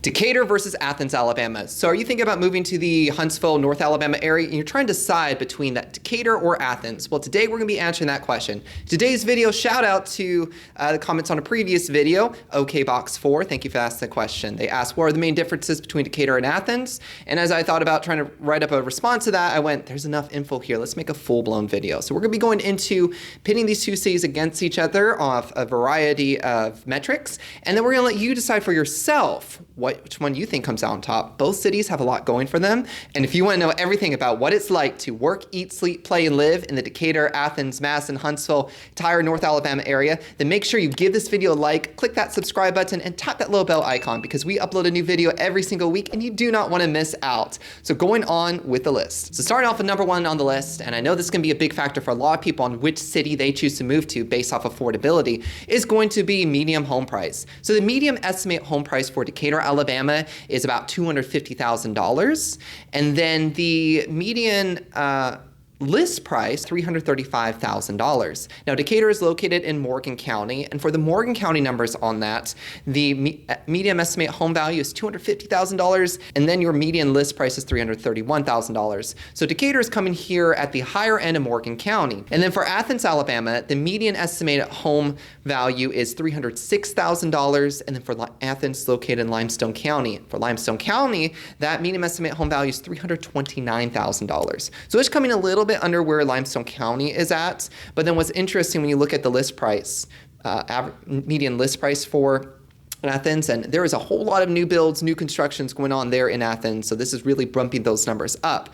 Decatur versus Athens, Alabama. So are you thinking about moving to the Huntsville, North Alabama area and you're trying to decide between that Decatur or Athens? Well, today we're going to be answering that question. Today's video, shout out to the comments on a previous video, OKBox4. Thank you for asking the question. They asked, what are the main differences between Decatur and Athens? And as I thought about trying to write up a response to that, I went, there's enough info here. Let's make a full-blown video. So we're going to be going into pitting these two cities against each other off a variety of metrics. And then we're going to let you decide for yourself which one you think comes out on top. Both cities have a lot going for them. And if you want to know everything about what it's like to work, eat, sleep, play, and live in the Decatur, Athens, Madison, Huntsville, entire North Alabama area, then make sure you give this video a like, click that subscribe button, and tap that little bell icon because we upload a new video every single week and you do not want to miss out. So going on with the list. So starting off with number one on the list, and I know this can be a big factor for a lot of people on which city they choose to move to based off affordability, is going to be median home price. So the median estimate home price for Decatur, Alabama is about $250,000. And then the median list price, $335,000. Now, Decatur is located in Morgan County, and for the Morgan County numbers on that, the median estimate home value is $250,000, and then your median list price is $331,000. So Decatur is coming here at the higher end of Morgan County. And then for Athens, Alabama, the median estimated home value is $306,000, and then for Athens, located in Limestone County. For Limestone County, that median estimate home value is $329,000. So it's coming a little bit under where Limestone County is at. But then what's interesting when you look at the list price, median list price for Athens, and there is a whole lot of new builds, new constructions going on there in Athens. So this is really bumping those numbers up.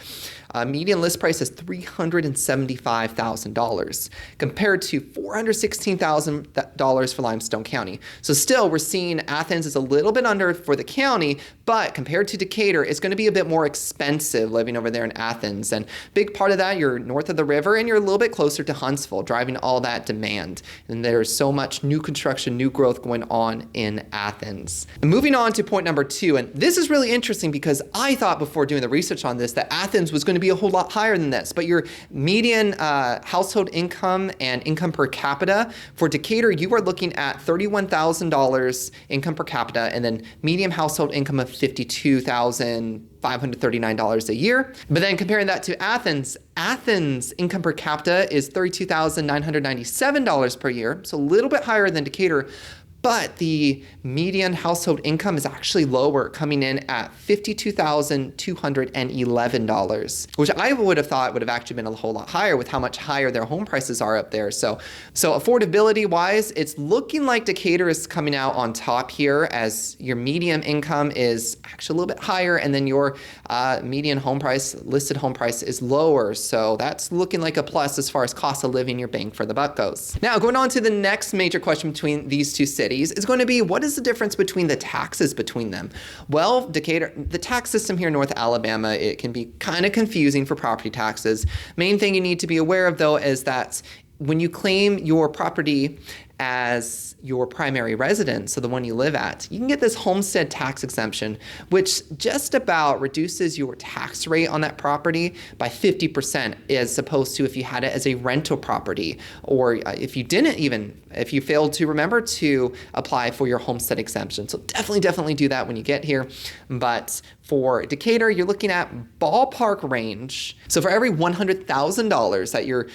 Median list price is $375,000 compared to $416,000 for Limestone County. So still, we're seeing Athens is a little bit under for the county, but compared to Decatur, it's going to be a bit more expensive living over there in Athens. And big part of that, you're north of the river and you're a little bit closer to Huntsville, driving all that demand. And there's so much new construction, new growth going on in Athens. And moving on to point number two, and this is really interesting because I thought before doing the research on this that Athens was going to be a whole lot higher than this, but your median household income and income per capita for Decatur, you are looking at $31,000 income per capita, and then median household income of $52,539 a year. But then comparing that to Athens, Athens income per capita is $32,997 per year, so a little bit higher than Decatur. But the median household income is actually lower, coming in at $52,211, which I would have thought would have actually been a whole lot higher with how much higher their home prices are up there. So affordability-wise, it's looking like Decatur is coming out on top here as your median income is actually a little bit higher, and then your median home price, listed home price, is lower. So that's looking like a plus as far as cost of living, your bang for the buck goes. Now, going on to the next major question between these two cities is going to be, what is the difference between the taxes between them? Well, Decatur, the tax system here in North Alabama, it can be kind of confusing for property taxes. Main thing you need to be aware of, though, is that when you claim your property as your primary residence, so the one you live at, you can get this homestead tax exemption, which just about reduces your tax rate on that property by 50% as opposed to if you had it as a rental property, or if you failed to remember to apply for your homestead exemption. So definitely do that when you get here. But for Decatur, you're looking at ballpark range. So for every $100,000 that you're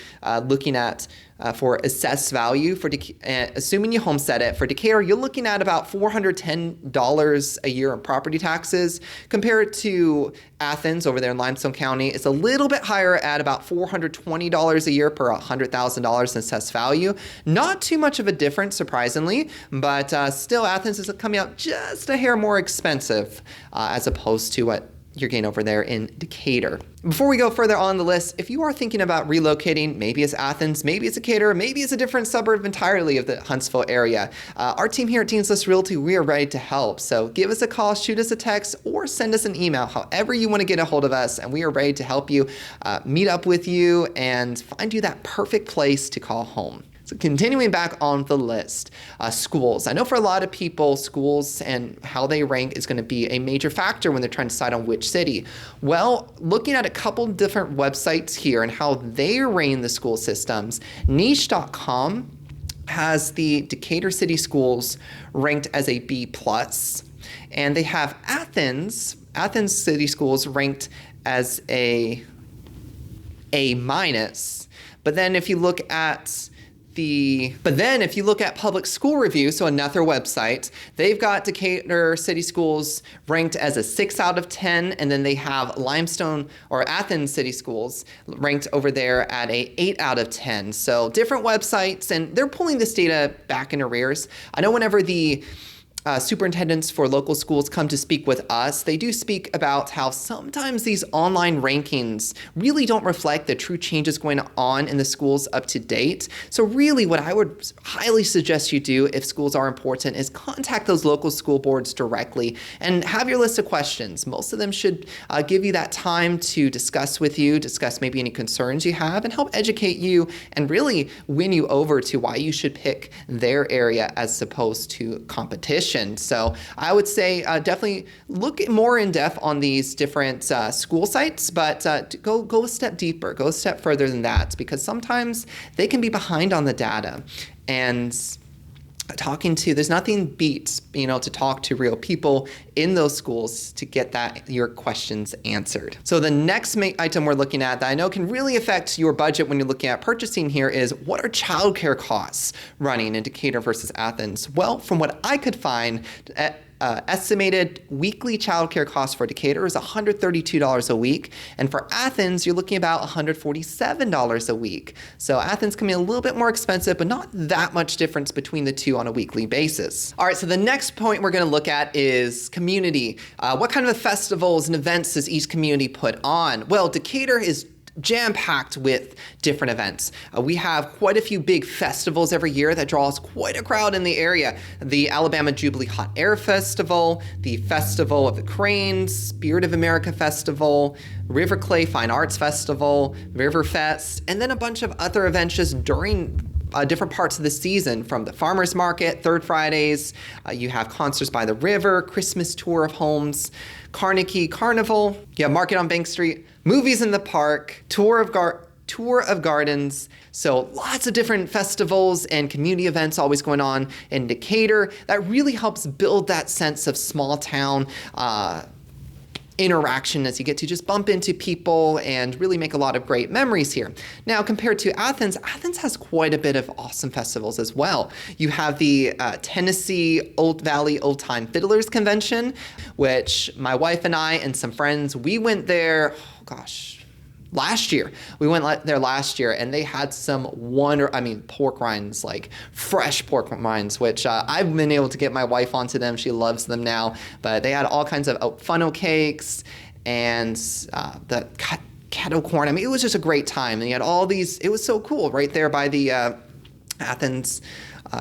looking at for assessed value, for assuming you homestead it, for Decatur, you're looking at about $410 a year in property taxes. Compared to Athens over there in Limestone County, it's a little bit higher at about $420 a year per $100,000 in assessed value. Not too much of a difference, surprisingly, but still Athens is coming out just a hair more expensive as opposed to what you're getting over there in Decatur. Before we go further on the list, if you are thinking about relocating, maybe it's Athens, maybe it's Decatur, maybe it's a different suburb entirely of the Huntsville area, our team here at Teens List Realty, we are ready to help. So give us a call, shoot us a text, or send us an email, however you want to get a hold of us, and we are ready to help you meet up with you and find you that perfect place to call home. So continuing back on the list, schools. I know for a lot of people, schools and how they rank is going to be a major factor when they're trying to decide on which city. Well, looking at a couple different websites here and how they rate the school systems, niche.com has the Decatur City Schools ranked as a B+. And they have Athens City Schools ranked as A minus. But then if you look at Public School Review, so another website, they've got Decatur City Schools ranked as a 6 out of 10, and then they have Athens City Schools ranked over there at a 8 out of 10. So different websites, and they're pulling this data back in arrears. I know whenever the superintendents for local schools come to speak with us, they do speak about how sometimes these online rankings really don't reflect the true changes going on in the schools up to date. So really what I would highly suggest you do if schools are important is contact those local school boards directly and have your list of questions. Most of them should give you that time to discuss maybe any concerns you have, and help educate you and really win you over to why you should pick their area as opposed to competition. So I would say definitely look more in depth on these different school sites, but go a step deeper, go a step further than that, because sometimes they can be behind on the data. And there's nothing beats, to talk to real people in those schools to get your questions answered. So the next item we're looking at that I know can really affect your budget when you're looking at purchasing here is, what are childcare costs running in Decatur versus Athens? Well, from what I could find, estimated weekly childcare costs for Decatur is $132 a week, and for Athens, you're looking about $147 a week. So Athens can be a little bit more expensive, but not that much difference between the two on a weekly basis. All right, so the next point we're going to look at is community. What kind of festivals and events does each community put on? Well, Decatur is jam-packed with different events. We have quite a few big festivals every year that draws quite a crowd in the area. The Alabama Jubilee Hot Air Festival, the Festival of the Cranes, Spirit of America Festival, River Clay Fine Arts Festival, River Fest, and then a bunch of other events just during different parts of the season, from the farmers market, Third Fridays, you have concerts by the river, Christmas tour of homes, Carnegie Carnival, you have Market on Bank Street, movies in the park, tour of gardens. So lots of different festivals and community events always going on in Decatur. That really helps build that sense of small town interaction, as you get to just bump into people and really make a lot of great memories here. Now, compared to Athens has quite a bit of awesome festivals as well. You have the Tennessee Old Valley Old Time Fiddlers Convention, which my wife and I and some friends, we went there, last year. We went there last year, and they had some pork rinds, like fresh pork rinds, which I've been able to get my wife onto them. She loves them now. But they had all kinds of funnel cakes and the kettle corn. I mean, it was just a great time. And you had all these, it was so cool right there by the Athens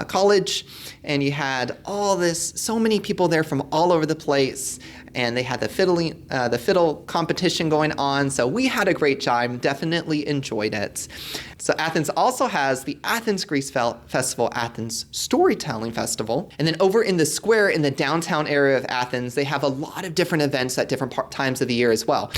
College. And you had so many people there from all over the place. And they had the fiddle competition going on. So we had a great time, definitely enjoyed it. So Athens also has the Athens Grease Festival, Athens Storytelling Festival. And then over in the square in the downtown area of Athens, they have a lot of different events at different times of the year as well.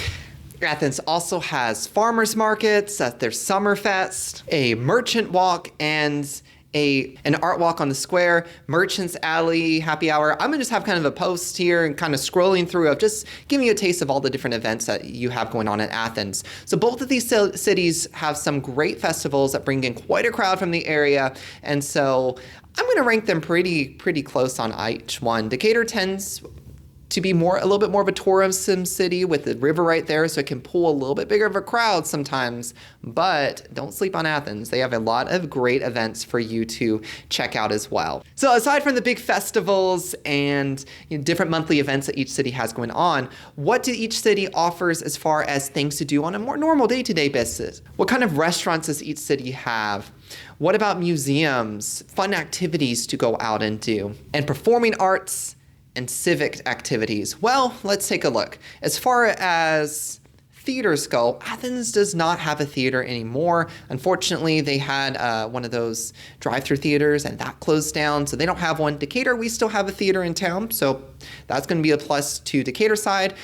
Athens also has farmers markets, their Summerfest, a merchant walk, and an art walk on the square, Merchants Alley, happy hour. I'm gonna just have kind of a post here and kind of scrolling through of just giving you a taste of all the different events that you have going on in Athens. So both of these cities have some great festivals that bring in quite a crowd from the area, and so I'm gonna rank them pretty close on each one. Decatur tends to be a little bit more of a tourism city with the river right there, so it can pull a little bit bigger of a crowd sometimes, but don't sleep on Athens. They have a lot of great events for you to check out as well. So aside from the big festivals and different monthly events that each city has going on, what do each city offers as far as things to do on a more normal day-to-day basis? What kind of restaurants does each city have? What about museums, fun activities to go out and do, and performing arts and civic activities? Well, let's take a look. As far as theaters go, Athens does not have a theater anymore. Unfortunately, they had one of those drive-through theaters, and that closed down, so they don't have one. Decatur, we still have a theater in town, so that's going to be a plus to Decatur side.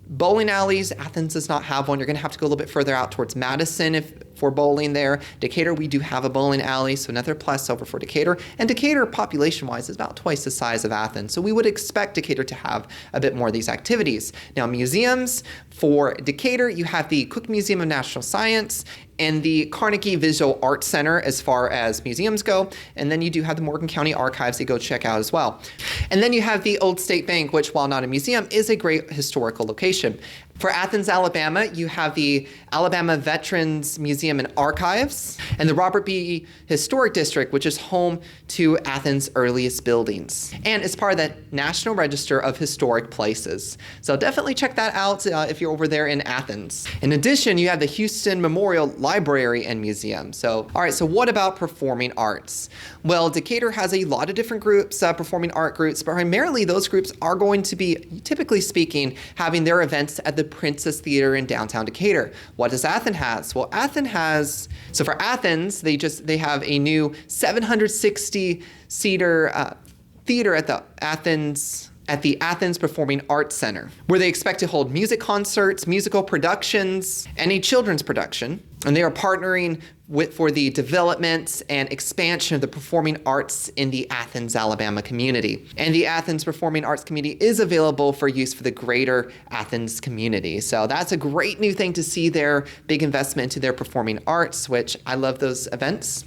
Bowling alleys, Athens does not have one. You're going to have to go a little bit further out towards Madison for bowling there. Decatur, we do have a bowling alley, so another plus over for Decatur. And Decatur, population-wise, is about twice the size of Athens, so we would expect Decatur to have a bit more of these activities. Now, museums, for Decatur, you have the Cook Museum of National Science and the Carnegie Visual Arts Center as far as museums go. And then you do have the Morgan County Archives to go check out as well. And then you have the Old State Bank, which, while not a museum, is a great historical location. For Athens, Alabama, you have the Alabama Veterans Museum and Archives and the Robert B. Historic District, which is home to Athens' earliest buildings. And it's part of the National Register of Historic Places. So definitely check that out if you're over there in Athens. In addition, you have the Houston Memorial Library and Museum. So, all right, so what about performing arts? Well, Decatur has a lot of different groups, performing art groups, but primarily those groups are going to be, typically speaking, having their events at the Princess Theater in downtown Decatur. What does Athens has? Well, Athens has, so for Athens, they have a new 760-seater theater at the Athens Performing Arts Center, where they expect to hold music concerts, musical productions, and a children's production. And they are partnering for the development and expansion of the performing arts in the Athens, Alabama community. And the Athens Performing Arts Community is available for use for the greater Athens community. So that's a great new thing to see there, big investment into their performing arts, which I love those events.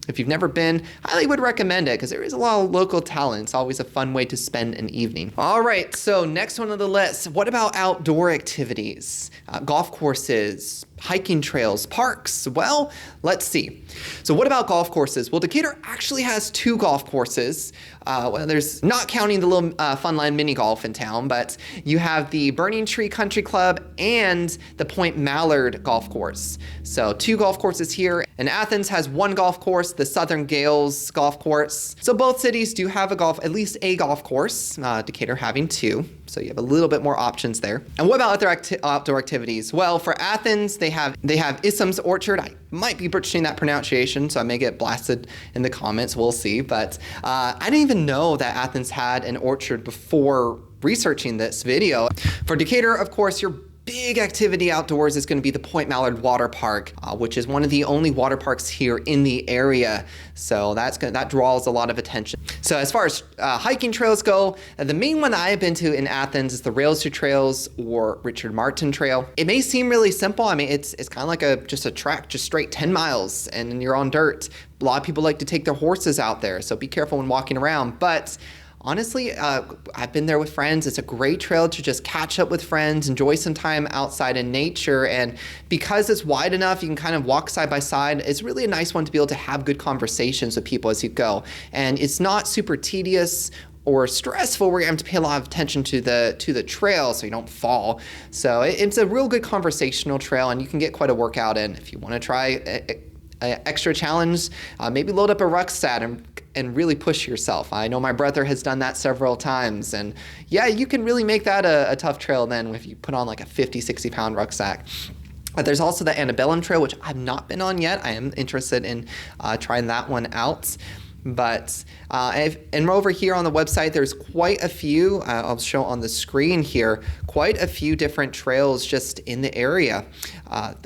If you've never been, I highly would recommend it because there is a lot of local talent. It's always a fun way to spend an evening. All right, so next one on the list, what about outdoor activities? Golf courses, hiking trails, parks? Well, let's see. So what about golf courses? Well, Decatur actually has 2 golf courses. Well, there's not counting the little Funland mini golf in town, but you have the Burning Tree Country Club and the Point Mallard golf course. So 2 golf courses here. And Athens has 1 golf course, the Southern Gales golf course. So both cities do have at least a golf course, Decatur having 2. So you have a little bit more options there. And what about other outdoor activities? Well, for Athens, they have Issam's Orchard. I might be butchering that pronunciation, so I may get blasted in the comments. We'll see. But I didn't even know that Athens had an orchard before researching this video. For Decatur, of course, your big activity outdoors is going to be the Point Mallard Water Park, which is one of the only water parks here in the area. So that draws a lot of attention. So as far as hiking trails go, the main one that I've been to in Athens is the Railsy Trails or Richard Martin Trail. It may seem really simple. I mean, it's kind of like just a track, just straight 10 miles, and you're on dirt. A lot of people like to take their horses out there, so be careful when walking around. But honestly, I've been there with friends. It's a great trail to just catch up with friends, enjoy some time outside in nature. And because it's wide enough, you can kind of walk side by side. It's really a nice one to be able to have good conversations with people as you go. And it's not super tedious or stressful where you have to pay a lot of attention to the trail so you don't fall. So it's a real good conversational trail, and you can get quite a workout in. If you want to try an extra challenge, maybe load up a rucksack and really push yourself. I know my brother has done that several times, and yeah, you can really make that a tough trail then if you put on like a 50, 60 pound rucksack. There's also the Antebellum Trail, which I've not been on yet. I am interested in trying that one out. But and over here on the website, there's quite a few, I'll show on the screen here, quite a few different trails just in the area.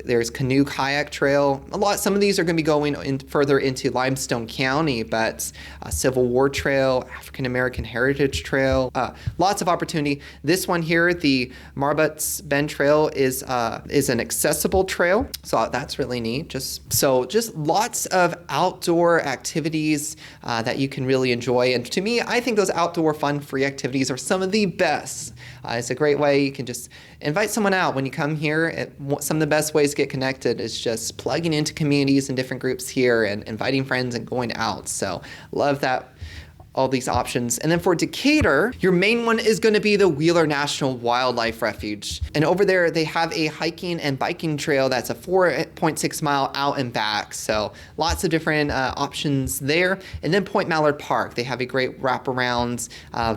There's Canoe Kayak Trail. Some of these are going to be going further into Limestone County, but Civil War Trail, African American Heritage Trail, lots of opportunity. This one here, the Marbutt's Bend Trail, is an accessible trail, so that's really neat. Just lots of outdoor activities that you can really enjoy. And to me, I think those outdoor fun free activities are some of the best. It's a great way you can just invite someone out when you come here. Some of the best ways to get connected is just plugging into communities and different groups here and inviting friends and going out. So love that. All these options. And then for Decatur, your main one is going to be the Wheeler National Wildlife Refuge. And over there, they have a hiking and biking trail that's a 4.6 mile out and back. So lots of different options there. And then Point Mallard Park, they have a great wraparound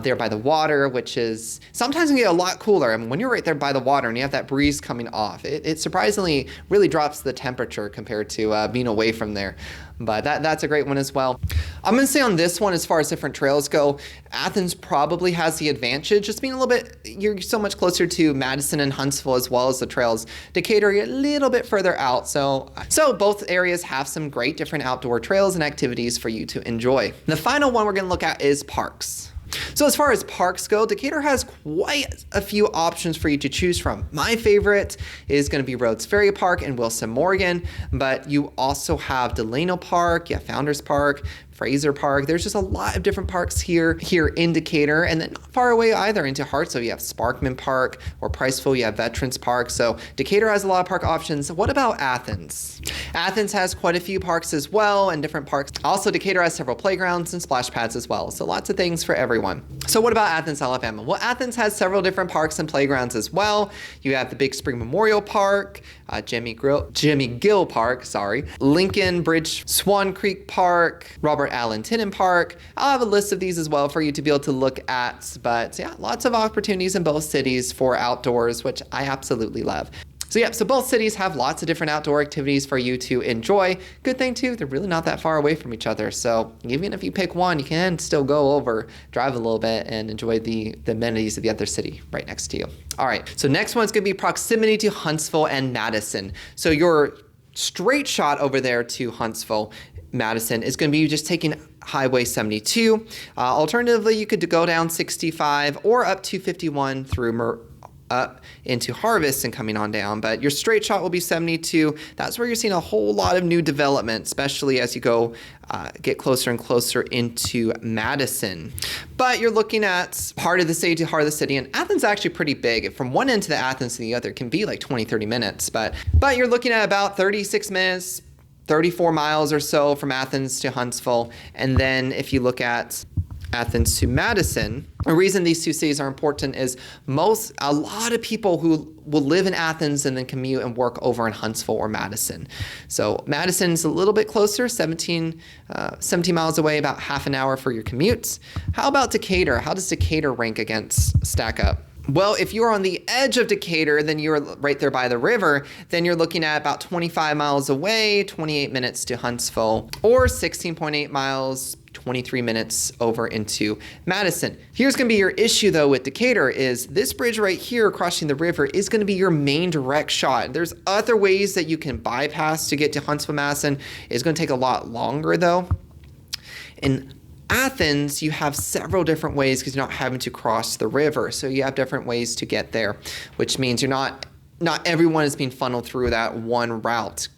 there by the water, which is sometimes can get a lot cooler. I mean, when you're right there by the water and you have that breeze coming off, it surprisingly really drops the temperature compared to being away from there. but that's a great one as well. I'm going to say on this one, as far as different trails go, Athens probably has the advantage, just being a little bit, you're so much closer to Madison and Huntsville as well as the trails. Decatur, you're a little bit further out, so both areas have some great different outdoor trails and activities for you to enjoy. The final one we're going to look at is parks. So as far as parks go, Decatur has quite a few options for you to choose from. My favorite is going to be Rhodes Ferry Park in Wilson, Morgan, but you also have Delano Park, you have Founders Park, Fraser Park. There's just a lot of different parks here in Decatur, and then not far away either into Hartsville. You have Sparkman Park, or Priceville, you have Veterans Park. So Decatur has a lot of park options. What about Athens? Athens has quite a few parks as well, and different parks. Also, Decatur has several playgrounds and splash pads as well. So lots of things for everyone. So what about Athens, Alabama? Well, Athens has several different parks and playgrounds as well. You have the Big Spring Memorial Park, Jimmy Gill Park, Lincoln Bridge, Swan Creek Park, Robert Allen Tinnon Park. I'll have a list of these as well for you to be able to look at, but yeah, lots of opportunities in both cities for outdoors, which I absolutely love. So both cities have lots of different outdoor activities for you to enjoy. Good thing too, they're really not that far away from each other. So even if you pick one, you can still go over, drive a little bit, and enjoy the amenities of the other city right next to you. All right, so next one's gonna be proximity to Huntsville and Madison. So your straight shot over there to Huntsville, Madison, is going to be just taking Highway 72. Alternatively, you could go down 65 or up to 51 through up into Harvest and coming on down, but your straight shot will be 72. That's where you're seeing a whole lot of new development, especially as you go get closer and closer into Madison. But you're looking at heart of the city to heart of the city, and Athens is actually pretty big. From one end to the Athens to the other can be like 20-30 minutes, but you're looking at about 36 minutes, 34 miles or so from Athens to Huntsville. And then if you look at Athens to Madison, the reason these two cities are important is a lot of people who will live in Athens and then commute and work over in Huntsville or Madison. So Madison's a little bit closer, 17 miles away, about half an hour for your commutes. How about Decatur? How does Decatur stack up? Well, if you're on the edge of Decatur, then you're right there by the river, then you're looking at about 25 miles away, 28 minutes to Huntsville, or 16.8 miles, 23 minutes over into Madison. Here's going to be your issue though with Decatur is this bridge right here crossing the river is going to be your main direct shot. There's other ways that you can bypass to get to Huntsville, Madison. It's going to take a lot longer though. In Athens, you have several different ways because you're not having to cross the river. So you have different ways to get there, which means you're not everyone is being funneled through that one route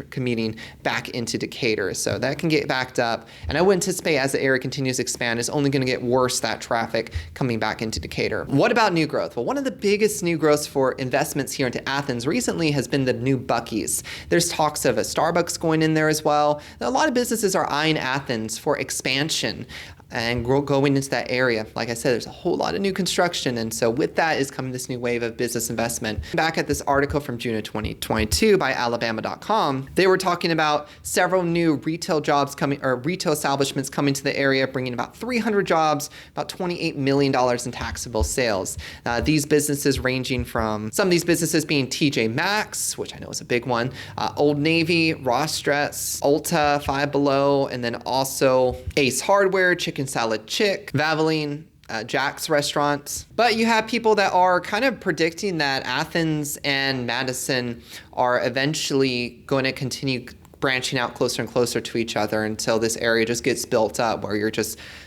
commuting back into Decatur. So that can get backed up. And I would anticipate as the area continues to expand, it's only going to get worse, that traffic coming back into Decatur. What about new growth? Well, one of the biggest new growths for investments here into Athens recently has been the new Buc-ee's. There's talks of a Starbucks going in there as well. A lot of businesses are eyeing Athens for expansion and going into that area. Like I said, there's a whole lot of new construction, and so with that is coming this new wave of business investment. Back at this article from June of 2022 by Alabama.com, they were talking about several new retail establishments coming to the area, bringing about 300 jobs, about $28 million in taxable sales. These businesses ranging from some of these businesses being TJ Maxx, which I know is a big one, Old Navy, Ross Dress, Ulta, Five Below, and then also Ace Hardware, Chicken Salad Chick, Valvoline, Jack's Restaurant. But you have people that are kind of predicting that Athens and Madison are eventually going to continue branching out closer and closer to each other until this area just gets built up where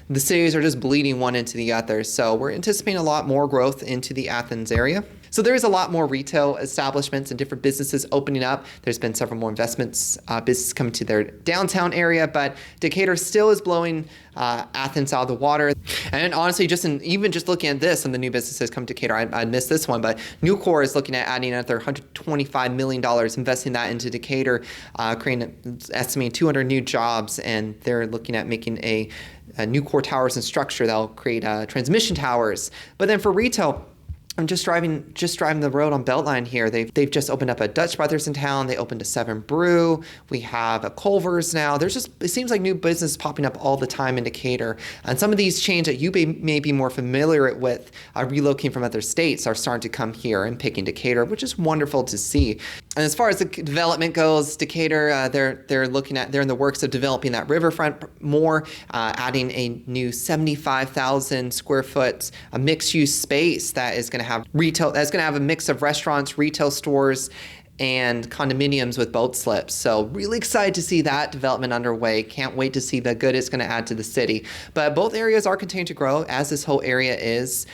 the cities are just bleeding one into the other. So we're anticipating a lot more growth into the Athens area. So there's a lot more retail establishments and different businesses opening up. There's been several more investments, businesses coming to their downtown area, but Decatur still is blowing Athens out of the water. And honestly, just looking at this and the new businesses come to Decatur, I missed this one, but Nucor is looking at adding another $125 million, investing that into Decatur, estimating 200 new jobs, and they're looking at making a Nucor Towers and Structure that'll create transmission towers. But then for retail, I'm just driving the road on Beltline here. They've just opened up a Dutch Brothers in town. They opened a Seven Brew. We have a Culver's now. It seems like new business popping up all the time in Decatur. And some of these chains that you may be more familiar with relocating from other states are starting to come here and picking Decatur, which is wonderful to see. And as far as the development goes, Decatur, they're in the works of developing that riverfront more, adding a new 75,000 square foot a mixed-use space that is going to have retail. That's going to have a mix of restaurants, retail stores, and condominiums with boat slips. So really excited to see that development underway. Can't wait to see the good it's going to add to the city. But both areas are continuing to grow, as this whole area is.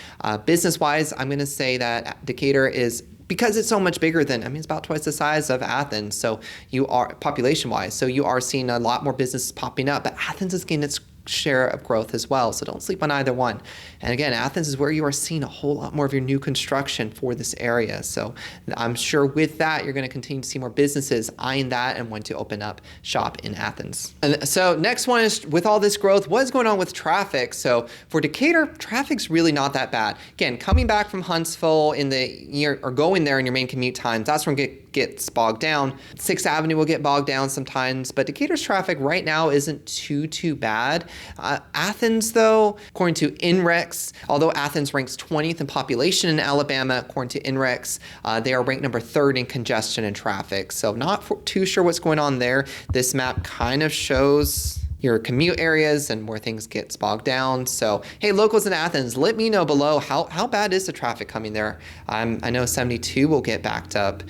Business-wise, I'm going to say that Decatur is, because it's so much bigger than, it's about twice the size of Athens, so you are, population-wise, so you are seeing a lot more businesses popping up, but Athens is getting its share of growth as well, so don't sleep on either one. And again, Athens is where you are seeing a whole lot more of your new construction for this area, so I'm sure with that, you're going to continue to see more businesses eyeing that and want to open up shop in Athens. And so next one is, with all this growth, what is going on with traffic? So for Decatur, traffic's really not that bad. Again, coming back from Huntsville in the year, or going there in your main commute times, that's when it gets bogged down. 6th Avenue will get bogged down sometimes, but Decatur's traffic right now isn't too bad. Athens, though, according to INREX, although Athens ranks 20th in population in Alabama, according to INREX, they are ranked number 3rd in congestion and traffic. So not too sure what's going on there. This map kind of shows your commute areas and where things get bogged down. So, hey, locals in Athens, let me know below how bad is the traffic coming there. I know 72 will get backed up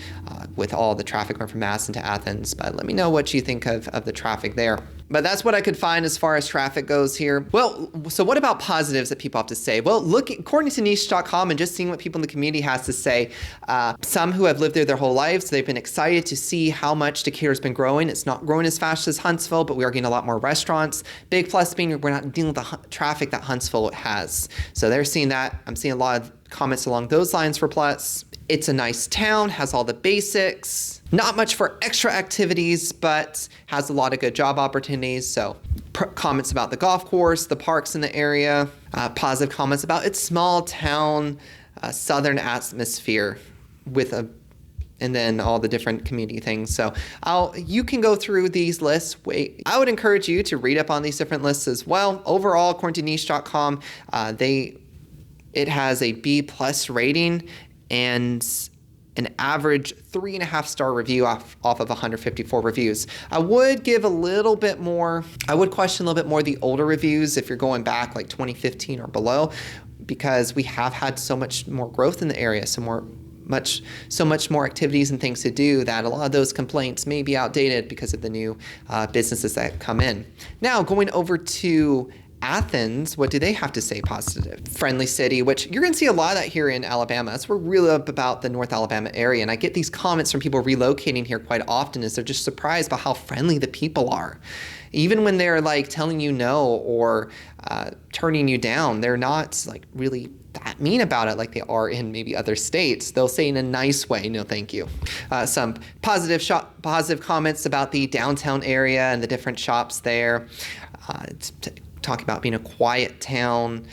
with all the traffic going from Madison to Athens, but let me know what you think of the traffic there. But that's what I could find as far as traffic goes here. Well, so what about positives that people have to say? Well, according to niche.com and just seeing what people in the community has to say, some who have lived there their whole lives, they've been excited to see how much Decatur's been growing. It's not growing as fast as Huntsville, but we are getting a lot more restaurants. Big plus being we're not dealing with the traffic that Huntsville has. So they're seeing that. I'm seeing a lot of comments along those lines for plus. It's a nice town, has all the basics. Not much for extra activities, but has a lot of good job opportunities. So comments about the golf course, the parks in the area, positive comments about its small town, southern atmosphere and then all the different community things. So you can go through these lists. I would encourage you to read up on these different lists as well. Overall, according to niche.com, it has a B+ rating and an average 3.5-star review off of 154 reviews. I would question a little bit more the older reviews if you're going back like 2015 or below, because we have had so much more growth in the area, so much more activities and things to do, that a lot of those complaints may be outdated because of the new businesses that come in. Now, going over to Athens, what do they have to say positive? Friendly city, which you're going to see a lot of that here in Alabama. That's we're really up about the North Alabama area. And I get these comments from people relocating here quite often, is they're just surprised by how friendly the people are. Even when they're like telling you no or turning you down, they're not like really that mean about it like they are in maybe other states. They'll say in a nice way, no thank you. Some positive comments about the downtown area and the different shops there. Talking about being a quiet town,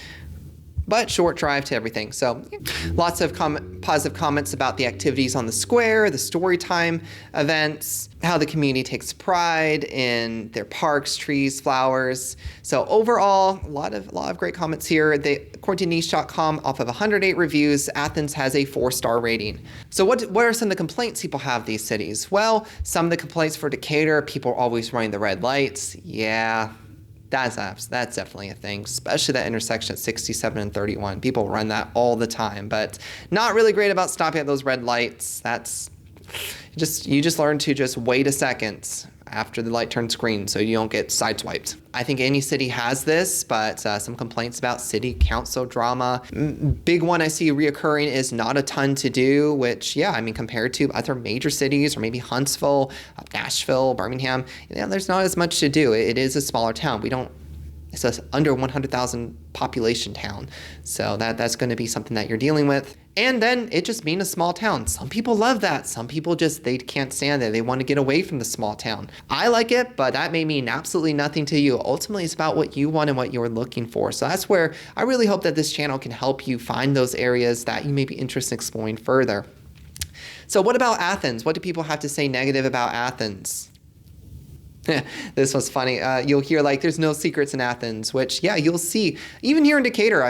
but short drive to everything. So lots of positive comments about the activities on the square, the story time events, how the community takes pride in their parks, trees, flowers. So overall, a lot of great comments here. According to niche.com, off of 108 reviews, Athens has a 4-star rating. So what are some of the complaints people have these cities? Well, some of the complaints for Decatur, people are always running the red lights. Yeah. That's definitely a thing, especially that intersection at 67 and 31. People run that all the time, but not really great about stopping at those red lights. You just learn to just wait a second after the light turns green so you don't get sideswiped. I think any city has this, but some complaints about city council drama. Big one I see reoccurring is not a ton to do, which, compared to other major cities or maybe Huntsville, Nashville, Birmingham, there's not as much to do. It is a smaller town. It's a under 100,000 population town. So that's going to be something that you're dealing with. And then it just being a small town. Some people love that. Some people they can't stand it. They want to get away from the small town. I like it, but that may mean absolutely nothing to you. Ultimately, it's about what you want and what you're looking for. So that's where I really hope that this channel can help you find those areas that you may be interested in exploring further. So what about Athens? What do people have to say negative about Athens? This was funny. You'll hear there's no secrets in Athens, which, you'll see. Even here in Decatur,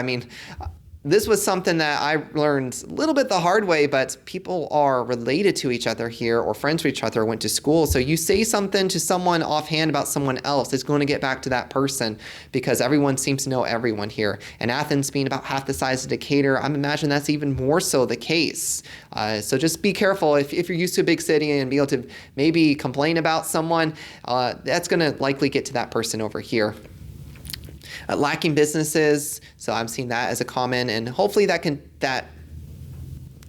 This was something that I learned a little bit the hard way, but people are related to each other here or friends with each other, went to school. So you say something to someone offhand about someone else, it's going to get back to that person because everyone seems to know everyone here. And Athens being about half the size of Decatur, I'm imagining that's even more so the case. So just be careful if you're used to a big city and be able to maybe complain about someone, that's going to likely get to that person over here. Lacking businesses, so I'm seeing that as a common, and hopefully that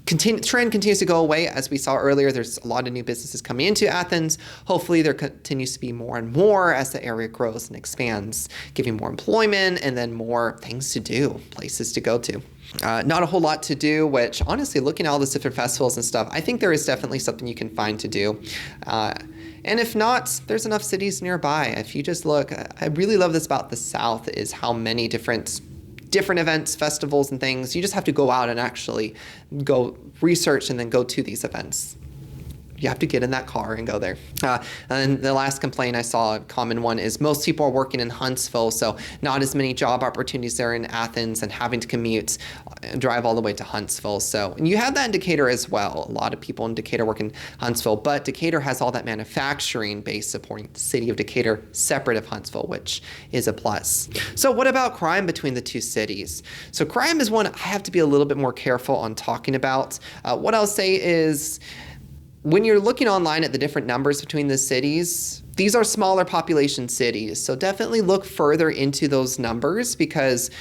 trend continues to go away. As we saw earlier, there's a lot of new businesses coming into Athens. Hopefully there continues to be more and more as the area grows and expands, giving more employment and then more things to do, places to go to. Not a whole lot to do, which honestly, looking at all these different festivals and stuff, I think there is definitely something you can find to do. And if not, there's enough cities nearby. If you just look, I really love this about the South is how many different events, festivals, and things. You just have to go out and actually go research and then go to these events. You have to get in that car and go there. And the last complaint I saw, a common one, is most people are working in Huntsville, so not as many job opportunities there in Athens and having to commute and drive all the way to Huntsville. So, and you have that in Decatur as well. A lot of people in Decatur work in Huntsville, but Decatur has all that manufacturing base supporting the city of Decatur separate of Huntsville, which is a plus. So what about crime between the two cities? So crime is one I have to be a little bit more careful on talking about. What I'll say is, when you're looking online at the different numbers between the cities, these are smaller population cities. So definitely look further into those numbers because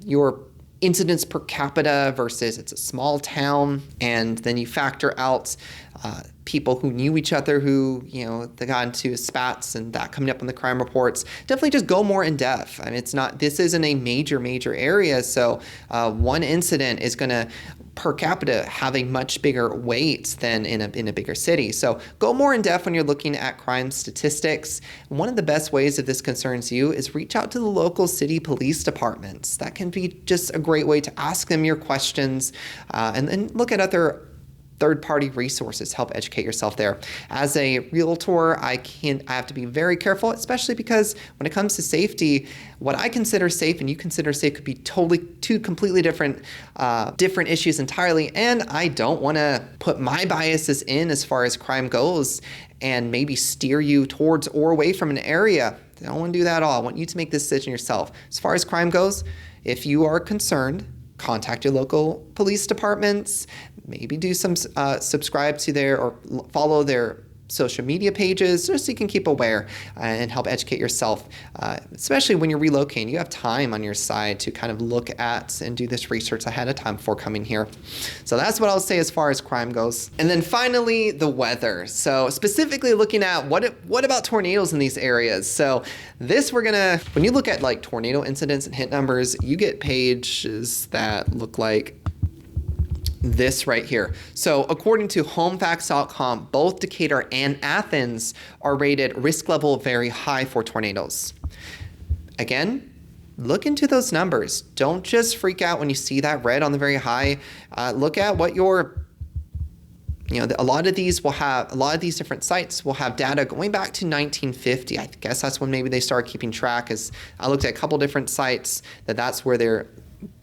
your incidents per capita versus it's a small town, and then you factor out people who knew each other who, they got into spats and that coming up on the crime reports. Definitely just go more in depth. I mean, this isn't a major area. So one incident is going to per capita have a much bigger weight than in a bigger city. So go more in depth when you're looking at crime statistics. One of the best ways if this concerns you is reach out to the local city police departments. That can be just a great way to ask them your questions and then look at other third-party resources, help educate yourself there. As a realtor, I have to be very careful, especially because when it comes to safety, what I consider safe and you consider safe could be totally two completely different issues entirely. And I don't want to put my biases in as far as crime goes and maybe steer you towards or away from an area. I don't want to do that at all. I want you to make this decision yourself. As far as crime goes, if you are concerned, contact your local police departments, maybe do some subscribe to their or follow their social media pages just so you can keep aware and help educate yourself, especially when you're relocating. You have time on your side to kind of look at and do this research ahead of time before coming here. So that's what I'll say as far as crime goes. And then finally, the weather. So specifically looking at what about tornadoes in these areas? So this when you look at like tornado incidents and hit numbers, you get pages that look like this right here. So according to homefacts.com, both Decatur and Athens are rated risk level very high for tornadoes. Again, look into those numbers. Don't just freak out when you see that red on the very high. Look at what a lot of these different sites will have data going back to 1950. I guess that's when maybe they started keeping track, as I looked at a couple different sites that's where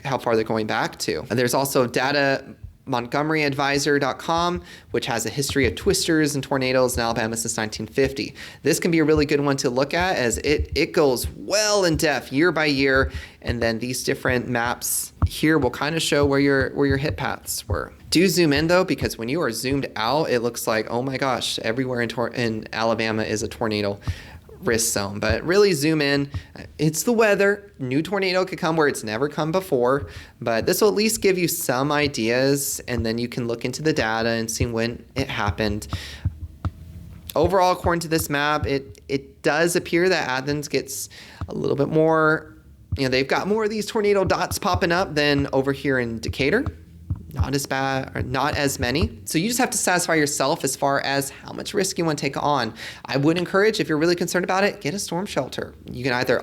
how far they're going back to. And there's also data MontgomeryAdvisor.com, which has a history of twisters and tornadoes in Alabama since 1950. This can be a really good one to look at as it goes well in depth year by year, and then these different maps here will kind of show where your hit paths were. Do zoom in though, because when you are zoomed out, it looks like, oh my gosh, everywhere in Alabama is a tornado risk zone. But really zoom in. It's the weather. New tornado could come where it's never come before, but this will at least give you some ideas, and then you can look into the data and see when it happened. Overall, according to this map, it does appear that Athens gets a little bit more, they've got more of these tornado dots popping up than over here in Decatur. not as bad or not as many. So you just have to satisfy yourself as far as how much risk you want to take on. I would encourage, if you're really concerned about it, get a storm shelter. You can either,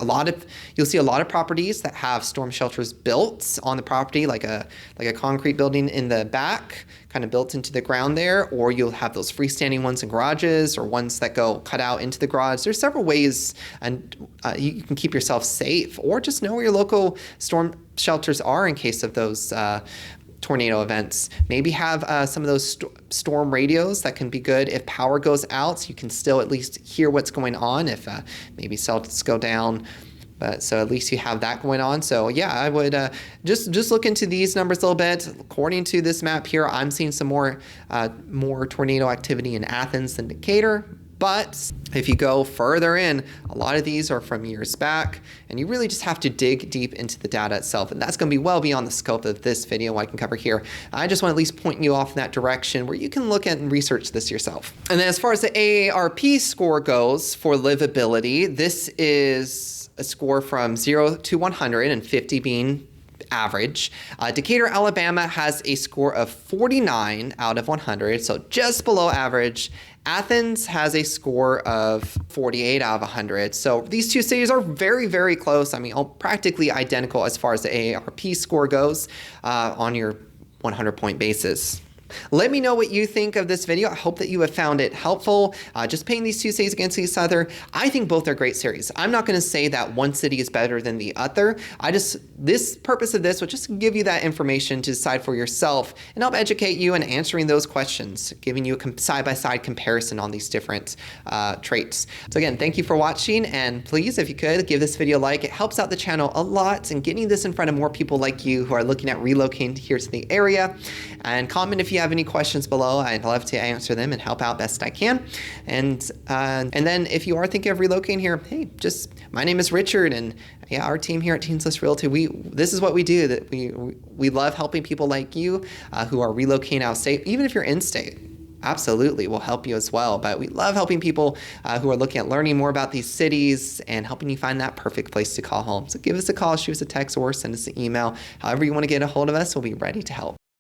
you'll see a lot of properties that have storm shelters built on the property, like a concrete building in the back, kind of built into the ground there, or you'll have those freestanding ones in garages or ones that go cut out into the garage. There's several ways, and you can keep yourself safe, or just know where your local storm shelters are in case of those tornado events. Maybe have some of those storm radios that can be good if power goes out, so you can still at least hear what's going on if maybe cells go down. But so at least you have that going on. So yeah, I would just look into these numbers a little bit. According to this map here, I'm seeing some more tornado activity in Athens than Decatur. But if you go further in, a lot of these are from years back, and you really just have to dig deep into the data itself. And that's going to be well beyond the scope of this video I can cover here. I just want to at least point you off in that direction where you can look at and research this yourself. And then as far as the AARP score goes for livability, this is a score from 0 to 100, and 50 being average. Decatur, Alabama has a score of 49 out of 100, so just below average. Athens has a score of 48 out of 100. So these two cities are very, very close. I mean, practically identical as far as the AARP score goes on your 100-point basis. Let me know what you think of this video. I hope that you have found it helpful. Just paying these two cities against each other, I think both are great series. I'm not going to say that one city is better than the other. This purpose of this would just give you that information to decide for yourself and help educate you in answering those questions, giving you a side-by-side comparison on these different traits. So again, thank you for watching, and please, if you could, give this video a like. It helps out the channel a lot and getting this in front of more people like you who are looking at relocating here to the area. And comment if you have any questions below. I'd love to answer them and help out best I can. And then if you are thinking of relocating here, hey, my name is Richard, and yeah, our team here at Teens List Realty, this is what we do. That we love helping people like you who are relocating out of state, even if you're in state. Absolutely, we'll help you as well. But we love helping people who are looking at learning more about these cities and helping you find that perfect place to call home. So give us a call, shoot us a text, or send us an email. However you want to get a hold of us, we'll be ready to help.